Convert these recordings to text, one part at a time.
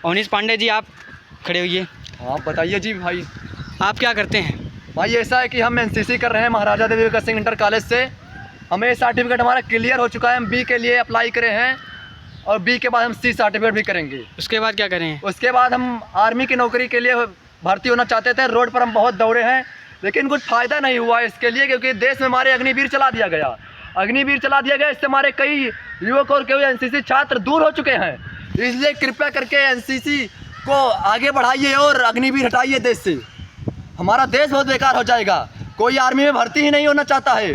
अवनीश पांडे जी, आप खड़े होइए। हाँ बताइए जी भाई। आप क्या करते हैं? भाई ऐसा है कि हम एनसीसी कर रहे हैं महाराजा देवी भगत सिंह इंटर कॉलेज से। हमें सर्टिफिकेट हमारा क्लियर हो चुका है। हम बी के लिए अप्लाई करे हैं और बी के बाद हम सी सर्टिफिकेट भी करेंगे। उसके बाद क्या करें? उसके बाद हम आर्मी की नौकरी के लिए भर्ती होना चाहते थे। रोड पर हम बहुत दौड़े हैं लेकिन कुछ फ़ायदा नहीं हुआ इसके लिए, क्योंकि देश में हमारे अग्निवीर चला दिया गया। इससे हमारे कई युवक और कई एनसीसी छात्र दूर हो चुके हैं। इसलिए कृपया करके एनसीसी को आगे बढ़ाइए और अग्निवीर हटाइए देश से। हमारा देश बहुत बेकार हो जाएगा। कोई आर्मी में भर्ती ही नहीं होना चाहता है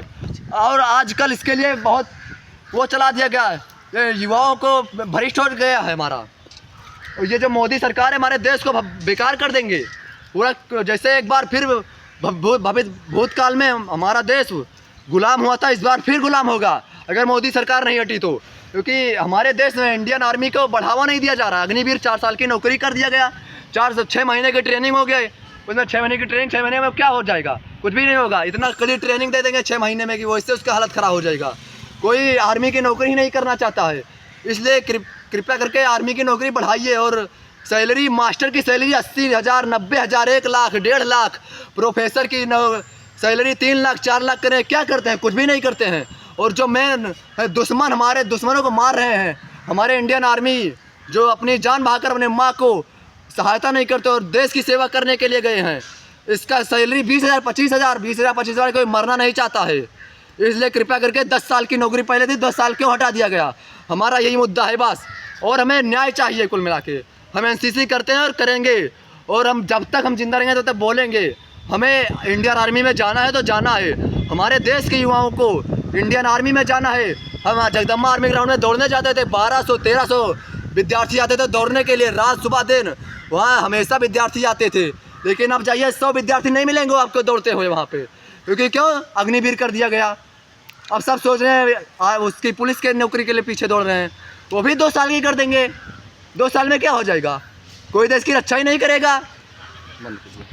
और आजकल इसके लिए बहुत वो चला दिया गया है, युवाओं को भ्रष्ट हो गया है हमारा। और ये जो मोदी सरकार है हमारे देश को बेकार कर देंगे पूरा। जैसे एक बार फिर भूतकाल में हमारा देश गुलाम हुआ था, इस बार फिर गुलाम होगा अगर मोदी सरकार नहीं हटी तो। क्योंकि हमारे देश में इंडियन आर्मी को बढ़ावा नहीं दिया जा रहा। अग्निवीर 4 साल की नौकरी कर दिया गया, 6 महीने की ट्रेनिंग हो गई। उसमें 6 महीने की ट्रेनिंग, 6 महीने में क्या हो जाएगा? कुछ भी नहीं होगा। इतना कड़ी ट्रेनिंग दे देंगे 6 महीने में कि वो इससे उसका हालत ख़राब हो जाएगा। कोई आर्मी की नौकरी ही नहीं करना चाहता है। इसलिए कृपया करके आर्मी की नौकरी बढ़ाइए और सैलरी, मास्टर की सैलरी 80,000, 90,000, 1 लाख, 1.5 लाख। प्रोफेसर की सैलरी 3 लाख, 4 लाख करें। क्या करते हैं? कुछ भी नहीं करते हैं। और जो मेन दुश्मन, हमारे दुश्मनों को मार रहे हैं, हमारे इंडियन आर्मी जो अपनी जान बहाकर अपने माँ को सहायता नहीं करते और देश की सेवा करने के लिए गए हैं, इसका सैलरी 20,000, 25,000, 20,000, 25,000 कोई मरना नहीं चाहता है। इसलिए कृपया करके 10 साल की नौकरी पहले थी, 10 साल क्यों हटा दिया गया? हमारा यही मुद्दा है बस। और हमें न्याय चाहिए। कुल मिला के हम एनसीसी करते हैं और करेंगे, और हम जब तक हम जिंदा रहेंगे तब तक बोलेंगे। हमें इंडियन आर्मी में जाना है तो जाना है। हमारे देश के युवाओं को इंडियन आर्मी में जाना है। हम जगदम्बा आर्मी ग्राउंड में दौड़ने जाते थे, 1200, 1300 विद्यार्थी आते थे दौड़ने के लिए रात सुबह दिन। वहाँ हमेशा विद्यार्थी आते थे। लेकिन अब जाइए 100 विद्यार्थी नहीं मिलेंगे आपको दौड़ते हुए वहाँ पे, क्योंकि क्यों? अग्निवीर कर दिया गया। अब सब सोच रहे हैं उसकी पुलिस के नौकरी के लिए पीछे दौड़ रहे हैं। वो भी 2 साल की कर देंगे। 2 साल में क्या हो जाएगा? कोई देश की रक्षा ही नहीं करेगा।